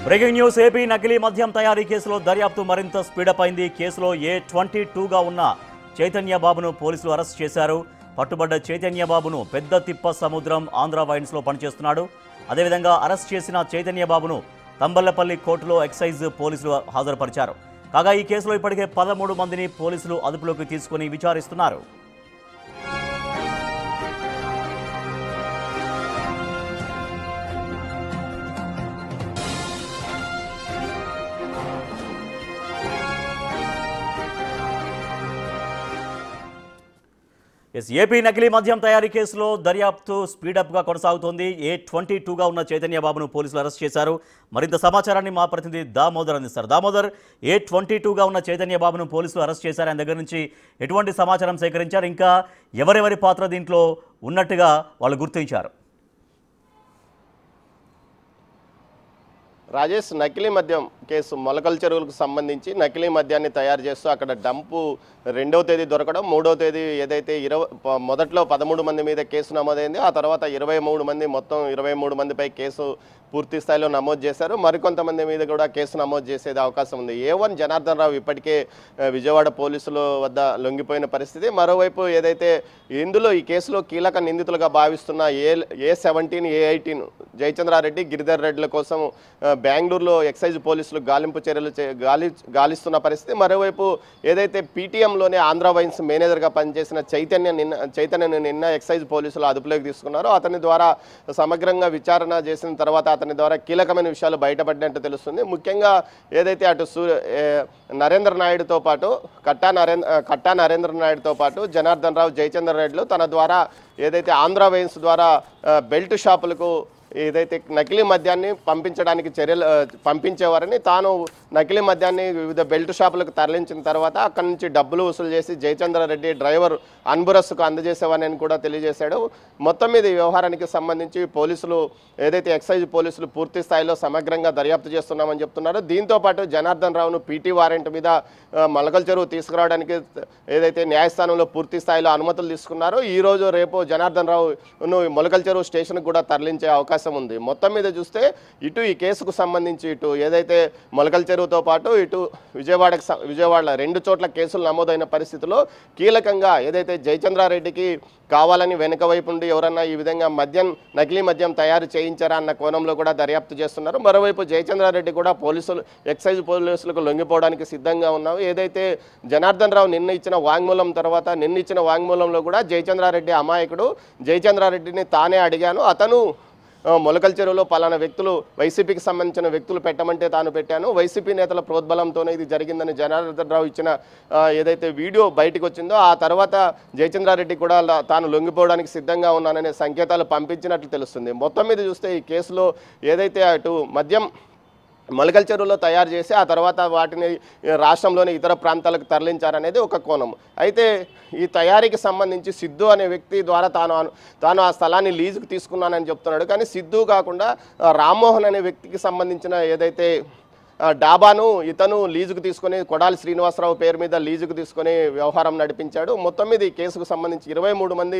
Breaking news AP నకిలీ మద్యం తయారీ కేసులో దర్యాప్తు మరింత స్పీడప్ అయింది. కేసులో A22గా ఉన్న చైతన్య బాబును పోలీసులు అరెస్ట్ చేశారు. పట్టుబడ్డ చైతన్య బాబును పెద్ద తిప్ప సముద్రం ఆంధ్ర వైన్స్లో పనిచేస్తున్నాడు. అదేవిధంగా అరెస్ట్ చేసిన చైతన్య బాబును తంబళ్లపల్లి కోర్టులో ఎక్సైజ్ పోలీసులు హాజరుపరిచారు. కాగా ఈ కేసులో ఇప్పటికే 13 మందిని పోలీసులు అదుపులోకి తీసుకుని విచారిస్తున్నారు. ఏపీ నకిలీ మద్యం తయారీ కేసులో దర్యాప్తు స్పీడప్గా కొనసాగుతోంది. A22గా ఉన్న చైతన్య బాబును పోలీసులు అరెస్ట్ చేశారు. మరింత సమాచారాన్ని మా ప్రతినిధి దామోదర్ అందిస్తారు. దామోదర్, A22గా ఉన్న చైతన్య బాబును పోలీసులు అరెస్ట్ చేశారు. ఆయన దగ్గర నుంచి ఎటువంటి సమాచారం సేకరించారు? ఇంకా ఎవరెవరి పాత్ర దీంట్లో ఉన్నట్టుగా వాళ్ళు గుర్తించారు? రాజేష్, నకిలీ మద్యం కేసు మొలకల చెరువులకు సంబంధించి నకిలీ మద్యాన్ని తయారు చేస్తూ అక్కడ డంపు 2వ తేదీ దొరకడం, 3వ తేదీ ఏదైతే మొదట్లో 13 మంది మీద కేసు నమోదైంది. ఆ తర్వాత 23 మంది, మొత్తం 23 మందిపై కేసు పూర్తి స్థాయిలో నమోదు చేశారు. మరికొంతమంది మీద కూడా కేసు నమోదు చేసేది అవకాశం ఉంది. A1 జనార్దన్ రావు ఇప్పటికే విజయవాడ పోలీసుల వద్ద లొంగిపోయిన పరిస్థితి. మరోవైపు ఏదైతే ఇందులో ఈ కేసులో కీలక నిందితులుగా భావిస్తున్న A17, A18 జయచంద్రారెడ్డి, గిరిధర్ రెడ్డిల కోసం బెంగళూరులో ఎక్సైజ్ పోలీసులు గాలింపు చర్యలు గాలిస్తున్న పరిస్థితి. మరోవైపు ఏదైతే PTMలోనే ఆంధ్ర వైన్స్ మేనేజర్గా పనిచేసిన చైతన్యను నిన్న ఎక్సైజ్ పోలీసులు అదుపులోకి తీసుకున్నారు. అతని ద్వారా సమగ్రంగా విచారణ చేసిన తర్వాత అతని ద్వారా కీలకమైన విషయాలు బయటపడినట్టు తెలుస్తుంది. ముఖ్యంగా ఏదైతే అటు నరేంద్ర నాయుడుతో పాటు కట్టా నరేంద్ర నాయుడుతో పాటు జనార్దన్ రావు, జయచంద్ర రెడ్డిలు తన ద్వారా ఏదైతే ఆంధ్ర వైన్స్ ద్వారా బెల్ట్ షాపులకు ఏదైతే నకిలీ మద్యాన్ని పంపించేవారని, తాను నకిలీ మద్యాన్ని వివిధ బెల్ట్ షాపులకు తరలించిన తర్వాత అక్కడి నుంచి డబ్బులు వసూలు చేసి జయచంద్రారెడ్డి డ్రైవర్ అన్బురస్కు అందజేసేవారని కూడా తెలియజేశాడు. మొత్తం మీద ఈ వ్యవహారానికి సంబంధించి పోలీసులు ఏదైతే ఎక్సైజ్ పోలీసులు పూర్తి స్థాయిలో సమగ్రంగా దర్యాప్తు చేస్తున్నామని చెప్తున్నారు. దీంతోపాటు జనార్దన్ రావును PT వారెంట్ మీద మొలకల చెరువు తీసుకురావడానికి ఏదైతే న్యాయస్థానంలో పూర్తి స్థాయిలో అనుమతులు తీసుకున్నారో, ఈరోజు రేపు జనార్దన్ రావును మొలకల చెరువు స్టేషన్కు కూడా తరలించే అవకాశం ఉంది. మొత్తం మీద చూస్తే ఇటు ఈ కేసుకు సంబంధించి ఇటు ఏదైతే మొలకల చెరువుతో పాటు ఇటు విజయవాడలో 2 చోట్ల కేసులు నమోదైన పరిస్థితిలో కీలకంగా ఏదైతే జయచంద్రారెడ్డికి కావాలని వెనుక వైపు ఉండి ఎవరన్నా ఈ విధంగా నకిలీ మద్యం తయారు చేయించారా అన్న కోణంలో కూడా దర్యాప్తు చేస్తున్నారు. మరోవైపు జయచంద్రారెడ్డి కూడా ఎక్సైజ్ పోలీసులకు లొంగిపోవడానికి సిద్ధంగా ఉన్నారు. ఏదైతే జనార్దన్ రావు నిన్న ఇచ్చిన వాంగ్మూలంలో కూడా జయచంద్రారెడ్డి అమాయకుడు, జయచంద్రారెడ్డిని తానే అడిగాను, అతను మొలకల చెరువులో పలానా వ్యక్తులు వైసీపీకి సంబంధించిన వ్యక్తులు పెట్టమంటే తాను పెట్టాను, వైసీపీ నేతల ప్రోద్బలంతోనే ఇది జరిగిందని జనార్దన్ రావు ఇచ్చిన ఏదైతే వీడియో బయటకు వచ్చిందో ఆ తర్వాత జయచంద్రారెడ్డి కూడా తాను లొంగిపోవడానికి సిద్ధంగా ఉన్నాననే సంకేతాలు పంపించినట్లు తెలుస్తుంది. మొత్తం మీద చూస్తే ఈ కేసులో ఏదైతే అటు మద్యం మొలకల చెరువులో తయారు చేసి ఆ తర్వాత వాటిని రాష్ట్రంలోని ఇతర ప్రాంతాలకు తరలించారనేది ఒక కోణం. అయితే ఈ తయారీకి సంబంధించి సిద్ధు అనే వ్యక్తి ద్వారా తాను ఆ స్థలాన్ని లీజుకు తీసుకున్నానని చెప్తున్నాడు. కానీ సిద్ధు కాకుండా రామ్మోహన్ అనే వ్యక్తికి సంబంధించిన ఏదైతే డాబాను ఇతను లీజుకు తీసుకొని కొడాలి శ్రీనివాసరావు పేరు మీద లీజుకు తీసుకొని వ్యవహారం నడిపించాడు. మొత్తం మీద ఈ కేసుకు సంబంధించి 23 మంది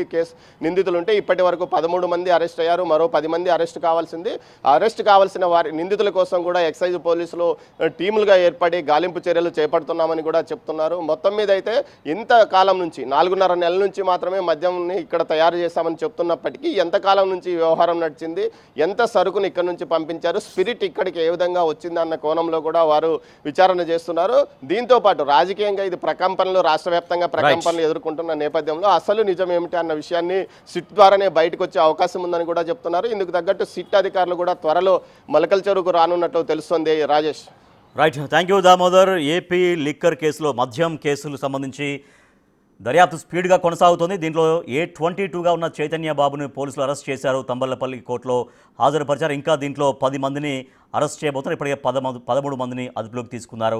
నిందితులు ఉంటే ఇప్పటి వరకు 13 మంది అరెస్ట్ అయ్యారు. మరో 10 మంది అరెస్ట్ కావాల్సింది. అరెస్ట్ కావాల్సిన వారి నిందితుల కోసం కూడా ఎక్సైజ్ పోలీసులు టీములుగా ఏర్పడి గాలింపు చర్యలు చేపడుతున్నామని కూడా చెప్తున్నారు. మొత్తం మీద అయితే ఇంతకాలం నుంచి 4.5 నెలల నుంచి మాత్రమే మద్యంని ఇక్కడ తయారు చేశామని చెప్తున్నప్పటికీ ఎంతకాలం నుంచి ఈ వ్యవహారం నడిచింది, ఎంత సరుకుని ఇక్కడ నుంచి పంపించారు, స్పిరిట్ ఇక్కడికి ఏ విధంగా వచ్చింది అన్న కోణం కూడా వారు విచారణ చేస్తున్నారు. దీంతో పాటు రాజకీయంగా ఇది రాష్ట్ర వ్యాప్తంగా ప్రకంపనలు ఎదుర్కొంటున్న నేపథ్యంలో అసలు నిజం ఏమిటి అన్న విషయాన్ని సిట్ ద్వారానే బయటకు వచ్చే అవకాశం ఉందని కూడా చెప్తున్నారు. ఇందుకు తగ్గట్టు సిట్ అధికారులు కూడా త్వరలో మొలకల చెరువుకు రానున్నట్టు తెలుస్తోంది. Rajesh, right, thank you Damodar. AP liquor కేసులో మద్యం కేసులు సంబంధించి దర్యాప్తు స్పీడ్గా కొనసాగుతోంది. దీంట్లో A22గా ఉన్న చైతన్య బాబుని పోలీసులు అరెస్ట్ చేశారు. తంబళ్లపల్లి కోర్టులో హాజరుపరిచారు. ఇంకా దీంట్లో 10 మందిని అరెస్ట్ చేయబోతున్నారు. ఇప్పటికే 13 మందిని అదుపులోకి తీసుకున్నారు.